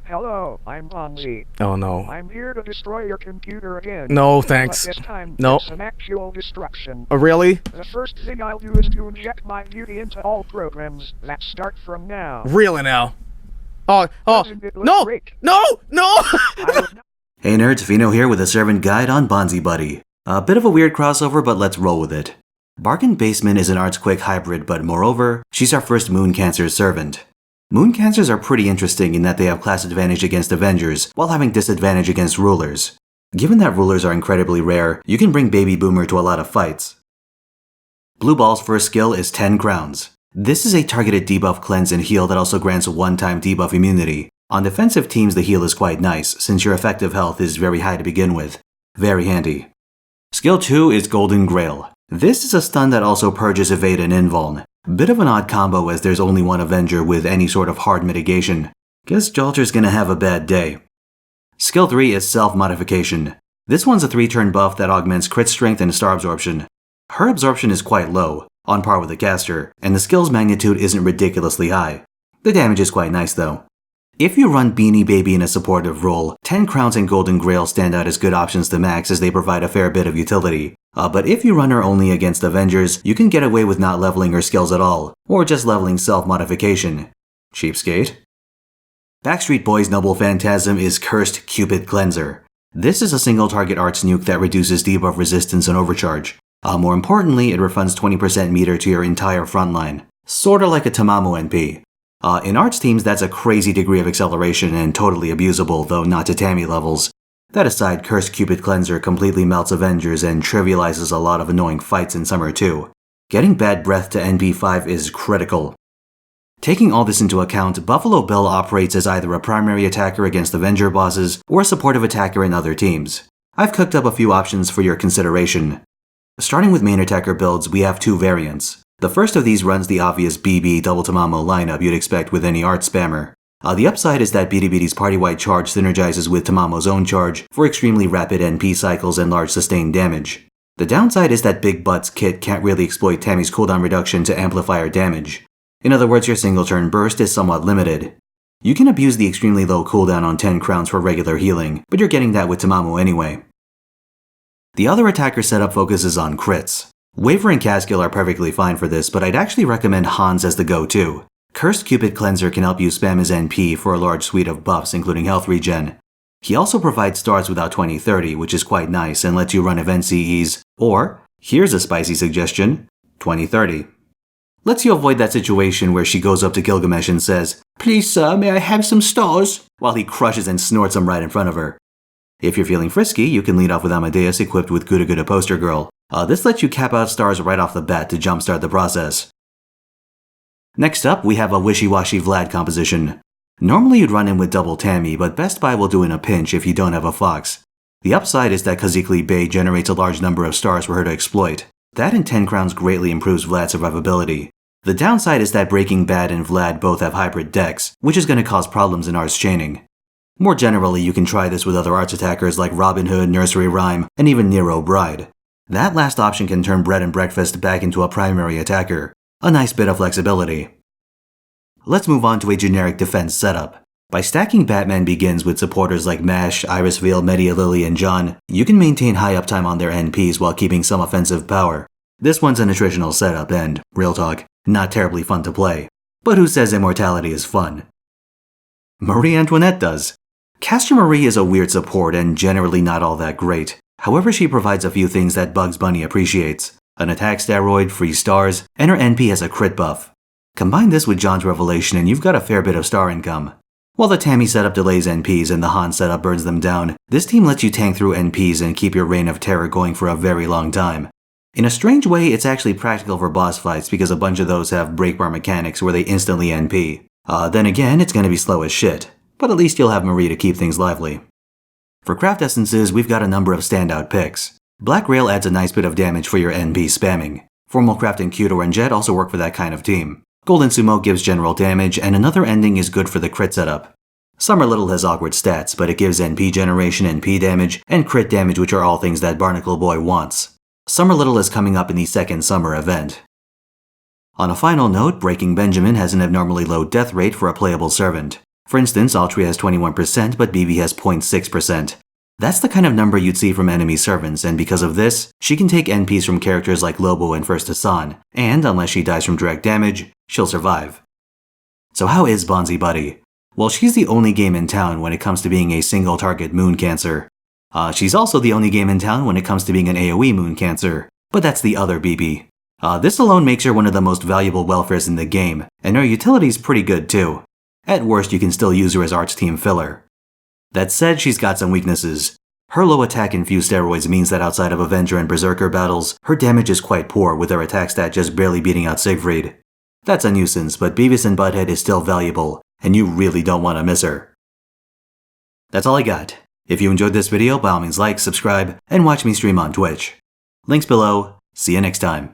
Hello, I'm Bonzi. Oh no. I'm here to destroy your computer again. No, thanks. But this time, No. it's an actual destruction. Oh, really? The first thing I'll do is to inject my beauty into all programs that start from now. Really now? Oh, Doesn't it look no! great? No! No! I would not Hey nerds, Vino here with a servant guide on Bonzi Buddy. A bit of a weird crossover, but let's roll with it. Bargain Basement is an Arts-Quick hybrid, but moreover, she's our first Moon Cancer servant. Moon Cancers are pretty interesting in that they have class advantage against Avengers, while having disadvantage against Rulers. Given that Rulers are incredibly rare, you can bring Baby Boomer to a lot of fights. Blue Ball's first skill is 10 crowns. This is a targeted debuff cleanse and heal that also grants a one-time debuff immunity. On defensive teams the heal is quite nice, since your effective health is very high to begin with. Very handy. Skill 2 is Golden Grail. This is a stun that also purges evade and invuln. Bit of an odd combo as there's only one Avenger with any sort of hard mitigation. Guess Jalter's gonna have a bad day. Skill 3 is Self-Modification. This one's a 3-turn buff that augments crit strength and star absorption. Her absorption is quite low, on par with the caster, and the skill's magnitude isn't ridiculously high. The damage is quite nice though. If you run Beanie Baby in a supportive role, 10 Crowns and Golden Grail stand out as good options to max as they provide a fair bit of utility. But if you run her only against Avengers, you can get away with not leveling her skills at all, or just leveling self-modification. Cheapskate. Backstreet Boys' Noble Phantasm is Cursed Cupid Cleanser. This is a single target arts nuke that reduces debuff resistance and overcharge. More importantly, it refunds 20% meter to your entire frontline. Sorta like a Tamamo NP. In arts teams, that's a crazy degree of acceleration and totally abusable, though not to Tammy levels. That aside, Cursed Cupid Cleanser completely melts Avengers and trivializes a lot of annoying fights in Summer 2. Getting Bad Breath to NP5 is critical. Taking all this into account, Buffalo Bill operates as either a primary attacker against Avenger bosses or a supportive attacker in other teams. I've cooked up a few options for your consideration. Starting with main attacker builds, we have two variants. The first of these runs the obvious BB double Tamamo lineup you'd expect with any art spammer. The upside is that BDBD's party-wide charge synergizes with Tamamo's own charge for extremely rapid NP cycles and large sustained damage. The downside is that Big Butts kit can't really exploit Tammy's cooldown reduction to amplify her damage. In other words, your single turn burst is somewhat limited. You can abuse the extremely low cooldown on 10 crowns for regular healing, but you're getting that with Tamamo anyway. The other attacker setup focuses on crits. Waver and Caskill are perfectly fine for this, but I'd actually recommend Hans as the go-to. Cursed Cupid Cleanser can help you spam his NP for a large suite of buffs including health regen. He also provides stars without 2030, which is quite nice and lets you run event CEs, or, here's a spicy suggestion, 2030. Lets you avoid that situation where she goes up to Gilgamesh and says, "Please sir, may I have some stars?" while he crushes and snorts them right in front of her. If you're feeling frisky, you can lead off with Amadeus equipped with Gouda Gouda Poster Girl. This lets you cap out stars right off the bat to jumpstart the process. Next up, we have a wishy-washy Vlad composition. Normally you'd run in with double Tammy, but Best Buy will do in a pinch if you don't have a Fox. The upside is that Kazikli Bey generates a large number of stars for her to exploit. That and 10 crowns greatly improves Vlad's survivability. The downside is that Breaking Bad and Vlad both have hybrid decks, which is going to cause problems in arts chaining. More generally, you can try this with other arts attackers like Robin Hood, Nursery Rhyme, and even Nero Bride. That last option can turn Bread and Breakfast back into a primary attacker. A nice bit of flexibility. Let's move on to a generic defense setup. By stacking Batman Begins with supporters like Mash, Iris Veil, Media Lily, and John, you can maintain high uptime on their NPs while keeping some offensive power. This one's a nutritional setup and, real talk, not terribly fun to play. But who says immortality is fun? Marie Antoinette does. Caster Marie is a weird support and generally not all that great. However, she provides a few things that Bugs Bunny appreciates. An attack steroid, free stars, and her NP has a crit buff. Combine this with John's Revelation and you've got a fair bit of star income. While the Tammy setup delays NPs and the Han setup burns them down, this team lets you tank through NPs and keep your reign of terror going for a very long time. In a strange way, it's actually practical for boss fights because a bunch of those have breakbar mechanics where they instantly NP. Then again, it's going to be slow as shit, but at least you'll have Marie to keep things lively. For craft essences, we've got a number of standout picks. Black Rail adds a nice bit of damage for your NP spamming. Formal Craft and Cuter and Jet also work for that kind of team. Golden Sumo gives general damage, and another ending is good for the crit setup. Summer Little has awkward stats, but it gives NP generation, NP damage, and crit damage, which are all things that Barnacle Boy wants. Summer Little is coming up in the second summer event. On a final note, Breaking Benjamin has an abnormally low death rate for a playable servant. For instance, Altria has 21%, but BB has 0.6%. That's the kind of number you'd see from enemy servants, and because of this, she can take NPs from characters like Lobo and First Hassan, and unless she dies from direct damage, she'll survive. So how is Bonzi Buddy? Well, she's the only game in town when it comes to being a single target moon cancer. She's also the only game in town when it comes to being an AoE moon cancer, but that's the other BB. This alone makes her one of the most valuable welfares in the game, and her utility's pretty good too. At worst, you can still use her as Arch Team filler. That said, she's got some weaknesses. Her low attack infused steroids means that outside of Avenger and Berserker battles, her damage is quite poor, with her attack stat just barely beating out Siegfried. That's a nuisance, but Beavis and Butthead is still valuable, and you really don't want to miss her. That's all I got. If you enjoyed this video, by all means like, subscribe, and watch me stream on Twitch. Links below. See you next time.